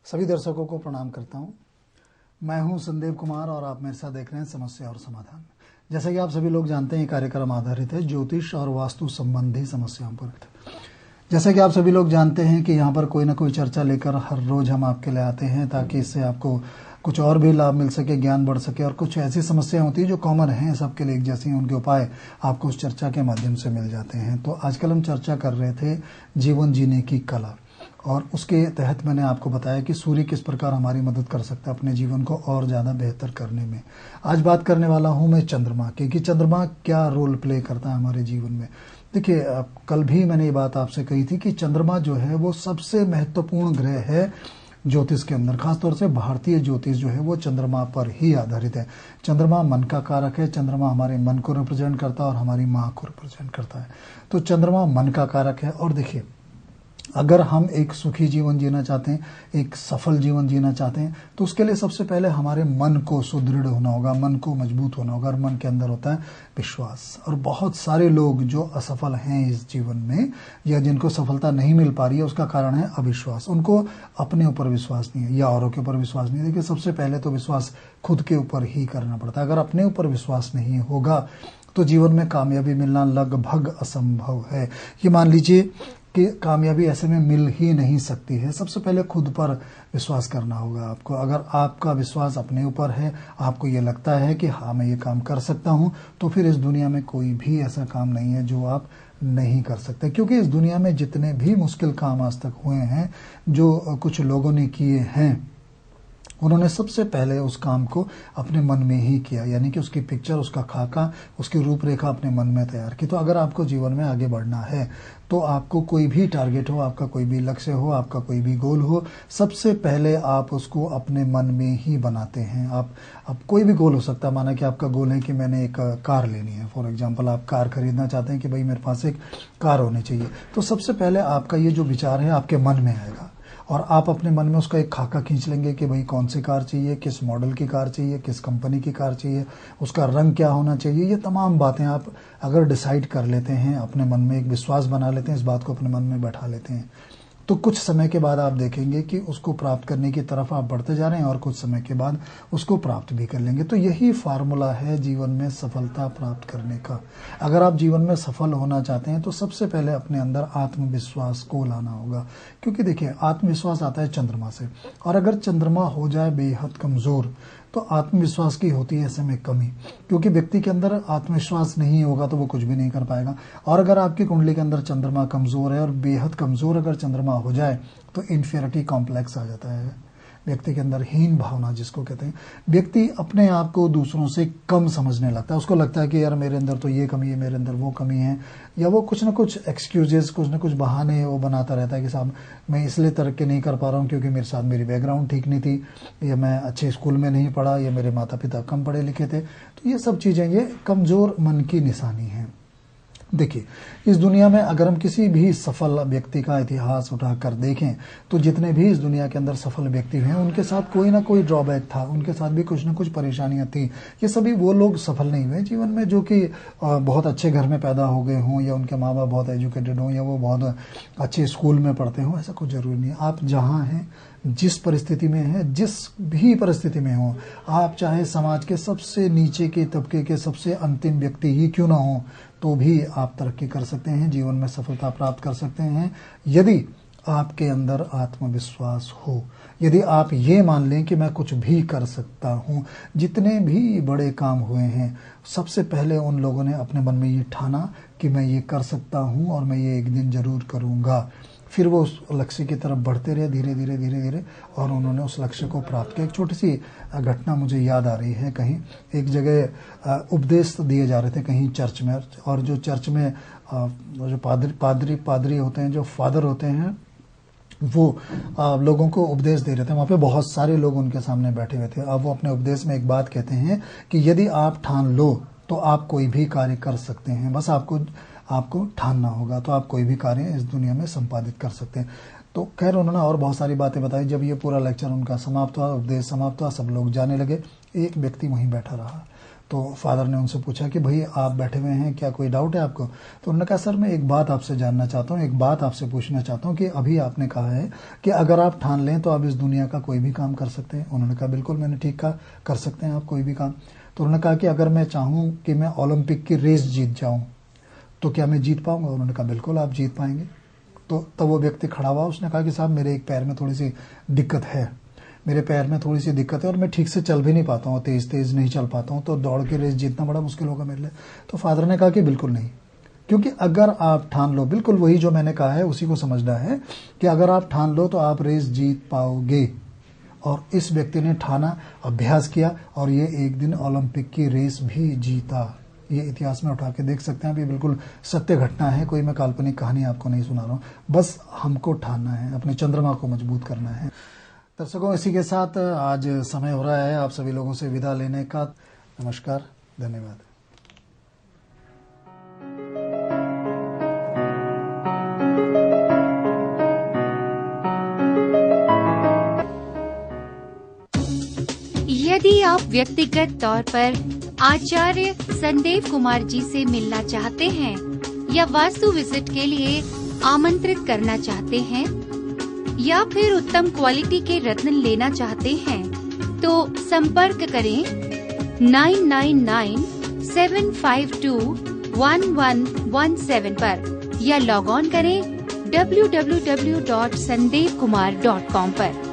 सभी दर्शकों को प्रणाम करता हूं। मैं हूं संदीप कुमार और आप मेरे साथ देख रहे हैं समस्या और समाधान। जैसा कि आप सभी लोग जानते हैं, ये कार्यक्रम आधारित है ज्योतिष और वास्तु संबंधी समस्याओं पर। जैसा कि आप सभी लोग जानते हैं कि यहाँ पर कोई ना कोई चर्चा लेकर हर रोज हम आपके लिए आते हैं, ताकि इससे आपको कुछ और भी लाभ मिल सके, ज्ञान बढ़ सके। और कुछ ऐसी समस्याएं होती है जो कॉमन हैं, सबके लिए एक जैसी हैं, उनके उपाय आपको उस चर्चा के माध्यम से मिल जाते हैं। तो आजकल हम चर्चा कर रहे थे जीवन जीने की कला, और उसके तहत मैंने आपको बताया कि सूर्य किस प्रकार हमारी मदद कर सकता है अपने जीवन को और ज़्यादा बेहतर करने में। आज बात करने वाला हूं मैं चंद्रमा की, कि चंद्रमा क्या रोल प्ले करता है हमारे जीवन में। देखिए, कल भी मैंने ये बात आपसे कही थी कि चंद्रमा जो है वो सबसे महत्वपूर्ण ग्रह है ज्योतिष के अंदर। खासतौर से भारतीय ज्योतिष जो है वो चंद्रमा पर ही आधारित है। चंद्रमा मन का कारक है। चंद्रमा हमारे मन को रिप्रेजेंट करता है और हमारी माँ को रिप्रेजेंट करता है। तो चंद्रमा मन का कारक है। और देखिए, अगर हम एक सुखी जीवन जीना चाहते हैं, एक सफल जीवन जीना चाहते हैं, तो उसके लिए सबसे पहले हमारे मन को सुदृढ़ होना होगा, मन को मजबूत होना होगा। और मन के अंदर होता है विश्वास। और बहुत सारे लोग जो असफल हैं इस जीवन में, या जिनको सफलता नहीं मिल पा रही है, उसका कारण है अविश्वास। उनको अपने ऊपर विश्वास नहीं है या औरों के ऊपर विश्वास नहीं है। देखिए, सबसे पहले तो विश्वास खुद के ऊपर ही करना पड़ता है। अगर अपने ऊपर विश्वास नहीं होगा तो जीवन में कामयाबी मिलना लगभग असंभव है। ये मान लीजिए कि कामयाबी ऐसे में मिल ही नहीं सकती है। सबसे पहले खुद पर विश्वास करना होगा आपको। अगर आपका विश्वास अपने ऊपर है, आपको ये लगता है कि हाँ मैं ये काम कर सकता हूँ, तो फिर इस दुनिया में कोई भी ऐसा काम नहीं है जो आप नहीं कर सकते। क्योंकि इस दुनिया में जितने भी मुश्किल काम आज तक हुए हैं, जो कुछ लोगों ने किए हैं, उन्होंने सबसे पहले उस काम को अपने मन में ही किया, यानी कि उसकी पिक्चर, उसका खाका, उसकी रूपरेखा अपने मन में तैयार की। तो अगर आपको जीवन में आगे बढ़ना है, तो आपको कोई भी टारगेट हो, आपका कोई भी लक्ष्य हो, आपका कोई भी गोल हो, सबसे पहले आप उसको अपने मन में ही बनाते हैं। आप कोई भी गोल हो सकता है। माना कि आपका गोल है कि मैंने एक कार लेनी है, फॉर एग्जाम्पल आप कार खरीदना चाहते हैं कि भाई मेरे पास एक कार होनी चाहिए। तो सबसे पहले आपका ये जो विचार है आपके मन में आएगा, और आप अपने मन में उसका एक खाका खींच लेंगे कि भाई कौन सी कार चाहिए, किस मॉडल की कार चाहिए, किस कंपनी की कार चाहिए, उसका रंग क्या होना चाहिए। ये तमाम बातें आप अगर डिसाइड कर लेते हैं, अपने मन में एक विश्वास बना लेते हैं, इस बात को अपने मन में बैठा लेते हैं, तो कुछ समय के बाद आप देखेंगे कि उसको प्राप्त करने की तरफ आप बढ़ते जा रहे हैं, और कुछ समय के बाद उसको प्राप्त भी कर लेंगे। तो यही फार्मूला है जीवन में सफलता प्राप्त करने का। अगर आप जीवन में सफल होना चाहते हैं, तो सबसे पहले अपने अंदर आत्मविश्वास को लाना होगा। क्योंकि देखिए, आत्मविश्वास आता है चंद्रमा से, और अगर चंद्रमा हो जाए बेहद कमजोर, तो आत्मविश्वास की होती है ऐसे में कमी। क्योंकि व्यक्ति के अंदर आत्मविश्वास नहीं होगा तो वो कुछ भी नहीं कर पाएगा। और अगर आपकी कुंडली के अंदर चंद्रमा कमजोर है, और बेहद कमजोर अगर चंद्रमा हो जाए, तो इन्फीरियरिटी कॉम्प्लेक्स आ जाता है व्यक्ति के अंदर, हीन भावना जिसको कहते हैं। व्यक्ति अपने आप को दूसरों से कम समझने लगता है। उसको लगता है कि यार मेरे अंदर तो ये कमी है, मेरे अंदर वो कमी है, या वो कुछ ना कुछ एक्सक्यूजेस, कुछ ना कुछ बहाने वो बनाता रहता है कि साहब मैं इसलिए तरक्की नहीं कर पा रहा हूँ क्योंकि मेरे साथ मेरी बैकग्राउंड ठीक नहीं थी, या मैं अच्छे स्कूल में नहीं पढ़ा, या मेरे माता पिता कम पढ़े लिखे थे। तो ये सब चीज़ें ये कमज़ोर मन की निशानी है। देखिए, इस दुनिया में अगर हम किसी भी सफल व्यक्ति का इतिहास उठाकर देखें, तो जितने भी इस दुनिया के अंदर सफल व्यक्ति हैं, उनके साथ कोई ना कोई ड्रॉबैक था, उनके साथ भी कुछ ना कुछ परेशानियां थी। ये सभी वो लोग सफल नहीं हुए जीवन में जो कि बहुत अच्छे घर में पैदा हो गए हों, या उनके माँ बाप बहुत एजुकेटेड हों, या वो बहुत अच्छे स्कूल में पढ़ते हों। ऐसा कुछ जरूरी नहीं है। आप जहाँ हैं, जिस परिस्थिति में है, जिस भी परिस्थिति में हो, आप चाहे समाज के सबसे नीचे के तबके के सबसे अंतिम व्यक्ति ही क्यों ना हो, तो भी आप तरक्की कर सकते हैं, जीवन में सफलता प्राप्त कर सकते हैं, यदि आपके अंदर आत्मविश्वास हो। यदि आप ये मान लें कि मैं कुछ भी कर सकता हूँ। जितने भी बड़े काम हुए हैं, सबसे पहले उन लोगों ने अपने मन में ये ठाना कि मैं ये कर सकता हूँ और मैं ये एक दिन जरूर करूँगा। फिर वो उस लक्ष्य की तरफ बढ़ते रहे, धीरे धीरे धीरे धीरे, और उन्होंने उस लक्ष्य को प्राप्त किया। एक छोटी सी घटना मुझे याद आ रही है। कहीं एक जगह उपदेश दिए जा रहे थे कहीं चर्च में, और जो चर्च में जो पादरी होते हैं, जो फादर होते हैं, वो लोगों को उपदेश दे रहे थे। वहाँ पे बहुत सारे लोग उनके सामने बैठे हुए थे। अब वो अपने उपदेश में एक बात कहते हैं कि यदि आप ठान लो तो आप कोई भी कार्य कर सकते हैं। बस आपको ठानना होगा, तो आप कोई भी कार्य इस दुनिया में संपादित कर सकते हैं। तो खैर उन्होंने और बहुत सारी बातें बताई। जब ये पूरा लेक्चर उनका समाप्त हुआ, उपदेश समाप्त हुआ, सब लोग जाने लगे, एक व्यक्ति वहीं बैठा रहा। तो फादर ने उनसे पूछा कि भाई आप बैठे हुए हैं, क्या कोई डाउट है आपको? तो उन्होंने कहा सर मैं एक बात आपसे जानना चाहता हूँ, एक बात आपसे पूछना चाहता हूँ कि अभी आपने कहा है कि अगर आप ठान लें तो आप इस दुनिया का कोई भी काम कर सकते हैं। उन्होंने कहा बिल्कुल, मैंने ठीक कहा, कर सकते हैं आप कोई भी काम। तो उन्होंने कहा कि अगर मैं चाहूँ कि मैं ओलंपिक की रेस जीत जाऊँ तो क्या मैं जीत पाऊंगा? उन्होंने कहा बिल्कुल आप जीत पाएंगे। तो तब वो व्यक्ति खड़ा हुआ, उसने कहा कि साहब मेरे एक पैर में थोड़ी सी दिक्कत है, मेरे पैर में थोड़ी सी दिक्कत है और मैं ठीक से चल भी नहीं पाता हूँ, तेज तेज नहीं चल पाता हूँ, तो दौड़ के रेस जीतना बड़ा मुश्किल होगा मेरे लिए। तो फादर ने कहा कि बिल्कुल नहीं, क्योंकि अगर आप ठान लो, बिल्कुल वही जो मैंने कहा है उसी को समझना है कि अगर आप ठान लो तो आप रेस जीत पाओगे। और इस व्यक्ति ने ठाना, अभ्यास किया और ये एक दिन ओलंपिक की रेस भी जीता। ये इतिहास में उठा के देख सकते हैं, ये बिल्कुल सत्य घटना है, कोई मैं काल्पनिक कहानी आपको नहीं सुना रहा हूँ। बस हमको ठानना है, अपने चंद्रमा को मजबूत करना है। दर्शकों, इसी के साथ आज समय हो रहा है आप सभी लोगों से विदा लेने का। नमस्कार, धन्यवाद। यदि आप व्यक्तिगत तौर पर आचार्य संदेव कुमार जी से मिलना चाहते हैं या वास्तु विजिट के लिए आमंत्रित करना चाहते हैं या फिर उत्तम क्वालिटी के रत्न लेना चाहते हैं तो संपर्क करें 9997521117 पर या लॉग ऑन करें www.sandevkumar.com पर।